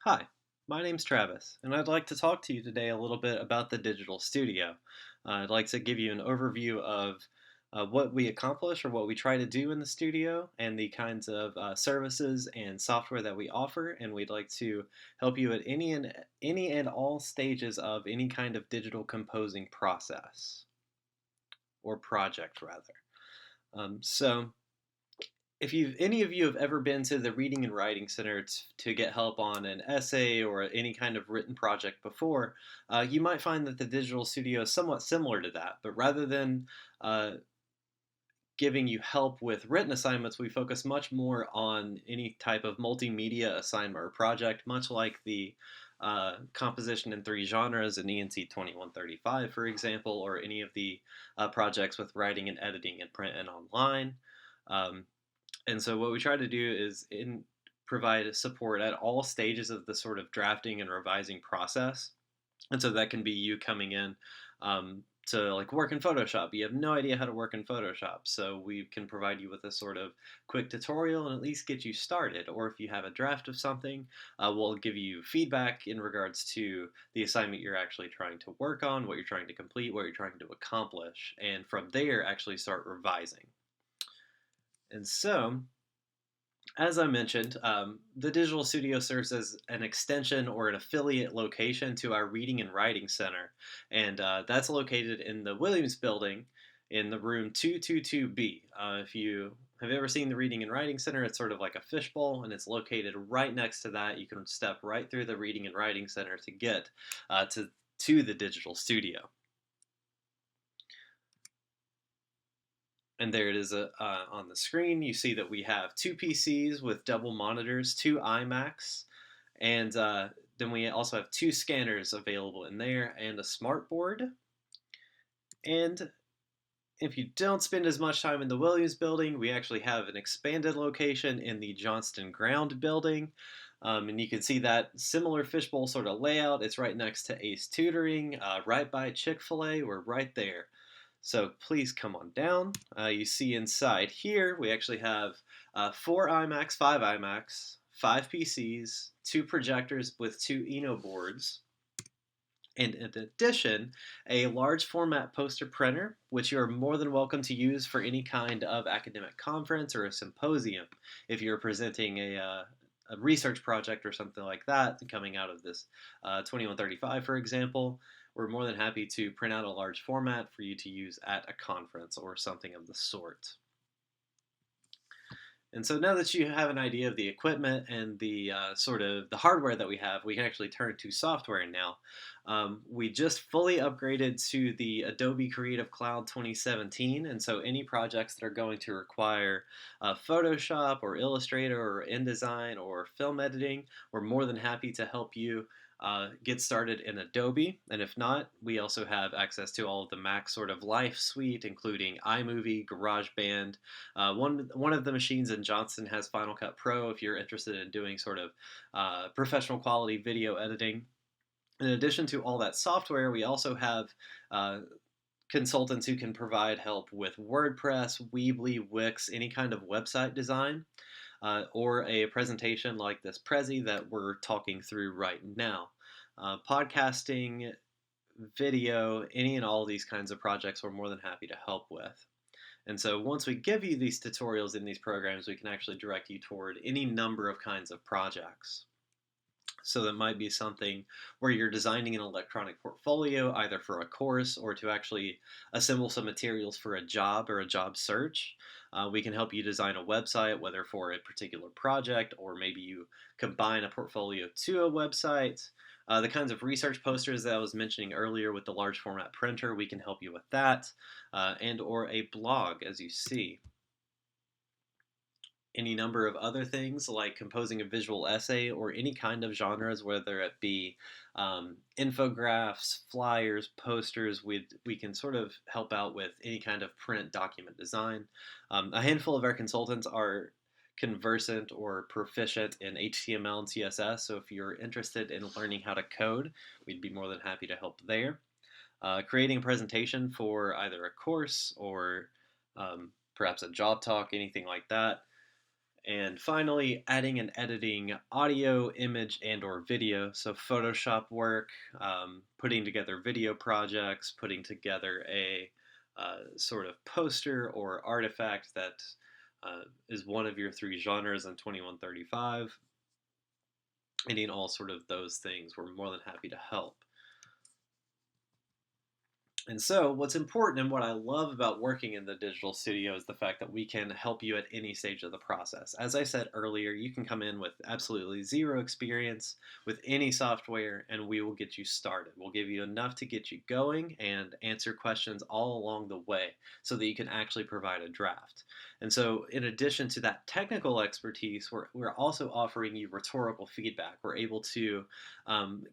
Hi, my name's Travis, and I'd like to talk to you today a little bit about the Digital Studio. I'd like to give you an overview of what we accomplish or what we try to do in the studio and the kinds of services and software that we offer, and we'd like to help you at any and all stages of any kind of digital composing process or project rather. So if you any of you have ever been to the Reading and Writing Center to get help on an essay or any kind of written project before, you might find that the Digital Studio is somewhat similar to that. But rather than uh, giving you help with written assignments, we focus much more on any type of multimedia assignment or project, much like the composition in three genres in ENC 2135, for example, or any of the projects with writing and editing in print and online. Um, and so what we try to do is provide support at all stages of the sort of drafting and revising process. And so that can be you coming in to like work in Photoshop. You have no idea how to work in Photoshop. So we can provide you with a sort of quick tutorial and at least get you started. Or if you have a draft of something, we'll give you feedback in regards to the assignment you're actually trying to work on, what you're trying to complete, what you're trying to accomplish. And from there, actually start revising. And so as I mentioned, the Digital Studio serves as an extension or an affiliate location to our Reading and Writing Center, and that's located in the Williams Building in the room 222B. If you have ever seen the Reading and Writing Center, it's sort of like a fishbowl, and it's located right next to that. You can step right through the Reading and Writing Center to get to the Digital Studio. And there it is on the screen. You see that we have two PCs with double monitors, two iMacs, and then we also have two scanners available in there and a smart board. And if you don't spend as much time in the Williams building, we actually have an expanded location in the Johnston Ground building. And you can see that similar fishbowl sort of layout. It's right next to Ace Tutoring, right by Chick-fil-A. We're right there. So please come on down. You see inside here, we actually have four iMacs, five iMacs, five PCs, two projectors with two Eno boards, and in addition, a large format poster printer, which you are more than welcome to use for any kind of academic conference or a symposium. If you're presenting a research project or something like that coming out of this 2135, for example, we're more than happy to print out a large format for you to use at a conference or something of the sort. And so now that you have an idea of the equipment and the sort of the hardware that we have, we can actually turn to software now. We just fully upgraded to the Adobe Creative Cloud 2017, and so any projects that are going to require Photoshop or Illustrator or InDesign or film editing, we're more than happy to help you get started in Adobe. And if not, we also have access to all of the Mac sort of life suite, including iMovie, GarageBand. One of the machines in Johnston has Final Cut Pro if you're interested in doing sort of professional quality video editing. In addition to all that software, we also have uh, consultants who can provide help with WordPress, Weebly, Wix, any kind of website design, or a presentation like this Prezi that we're talking through right now. Podcasting, video, any and all of these kinds of projects we're more than happy to help with. And so once we give you these tutorials in these programs, we can actually direct you toward any number of kinds of projects. So that might be something where you're designing an electronic portfolio, either for a course or to actually assemble some materials for a job or a job search. We can help you design a website, whether for a particular project or maybe you combine a portfolio to a website. The kinds of research posters that I was mentioning earlier with the large format printer, we can help you with that, and or a blog, as you see. Any number of other things like composing a visual essay or any kind of genres, whether it be infographics, flyers, posters. We can sort of help out with any kind of print document design. A handful of our consultants are conversant or proficient in HTML and CSS, so if you're interested in learning how to code, we'd be more than happy to help there. Creating a presentation for either a course or perhaps a job talk, anything like that, And finally, adding and editing audio, image, and or video. So Photoshop work, putting together video projects, putting together a sort of poster or artifact that is one of your three genres in 2135. Any and all sort of those things. We're more than happy to help. And so, what's important and what I love about working in the digital studio is the fact that we can help you at any stage of the process. As I said earlier, you can come in with absolutely zero experience with any software, and we will get you started. We'll give you enough to get you going and answer questions all along the way so that you can actually provide a draft. And so, in addition to that technical expertise, we're also offering you rhetorical feedback. We're able to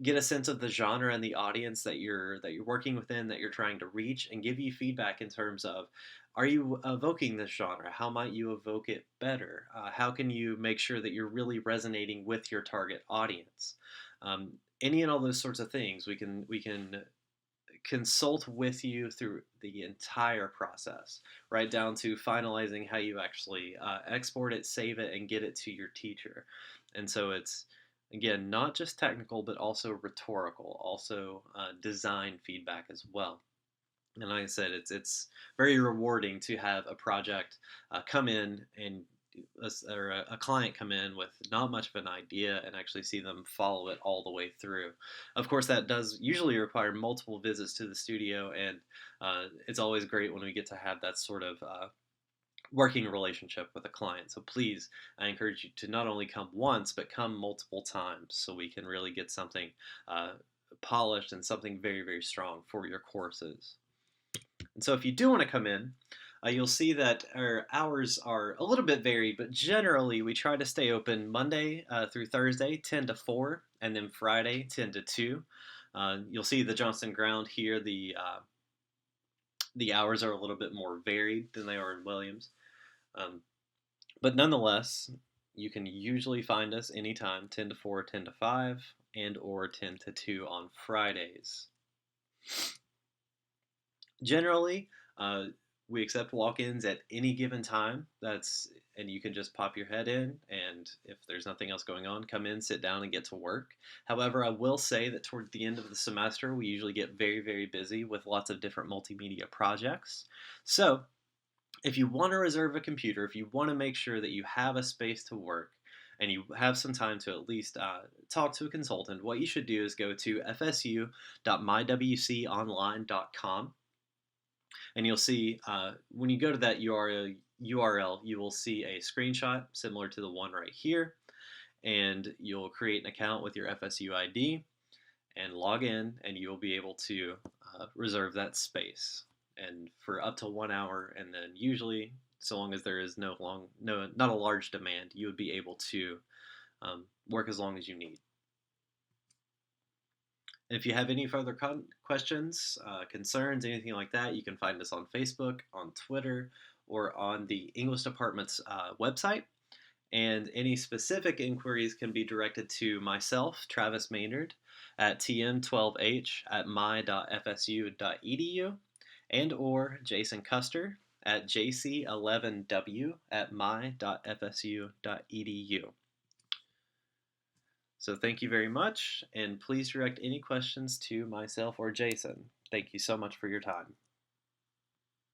get a sense of the genre and the audience that you're working within, that you're trying to reach, and give you feedback in terms of, are you evoking this genre? How might you evoke it better? How can you make sure that you're really resonating with your target audience? Um, any and all those sorts of things we can consult with you through the entire process, right down to finalizing how you actually export it, save it, and get it to your teacher. And so it's, again, not just technical, but also rhetorical, also design feedback as well. And like I said, it's very rewarding to have a project come in and or a client come in with not much of an idea and actually see them follow it all the way through. Of course, that does usually require multiple visits to the studio, and it's always great when we get to have that sort of working relationship with a client. So please, I encourage you to not only come once, but come multiple times so we can really get something polished and something very, very strong for your courses. And so if you do want to come in, you'll see that our hours are a little bit varied, but generally we try to stay open Monday through Thursday, 10 to 4, and then Friday, 10 to 2. You'll see the Johnston Ground here, the hours are a little bit more varied than they are in Williams. But nonetheless, you can usually find us anytime, 10 to 4, 10 to 5, and or 10 to 2 on Fridays. Generally, we accept walk-ins at any given time. And you can just pop your head in, and if there's nothing else going on, come in, sit down, and get to work. However, I will say that toward the end of the semester, we usually get very, very busy with lots of different multimedia projects. So, if you want to reserve a computer, if you want to make sure that you have a space to work, and you have some time to at least talk to a consultant, what you should do is go to fsu.mywconline.com. And you'll see when you go to that URL, you will see a screenshot similar to the one right here, and you'll create an account with your FSU ID and log in, and you'll be able to reserve that space, and for up to 1 hour. And then usually, so long as there is not a large demand, you would be able to work as long as you need. And if you have any further questions, concerns, anything like that, you can find us on Facebook, on Twitter, or on the English department's website. And any specific inquiries can be directed to myself, Travis Maynard, at tm12h@my.fsu.edu, and or Jason Custer at jc11w@my.fsu.edu. So thank you very much, and please direct any questions to myself or Jason. Thank you so much for your time.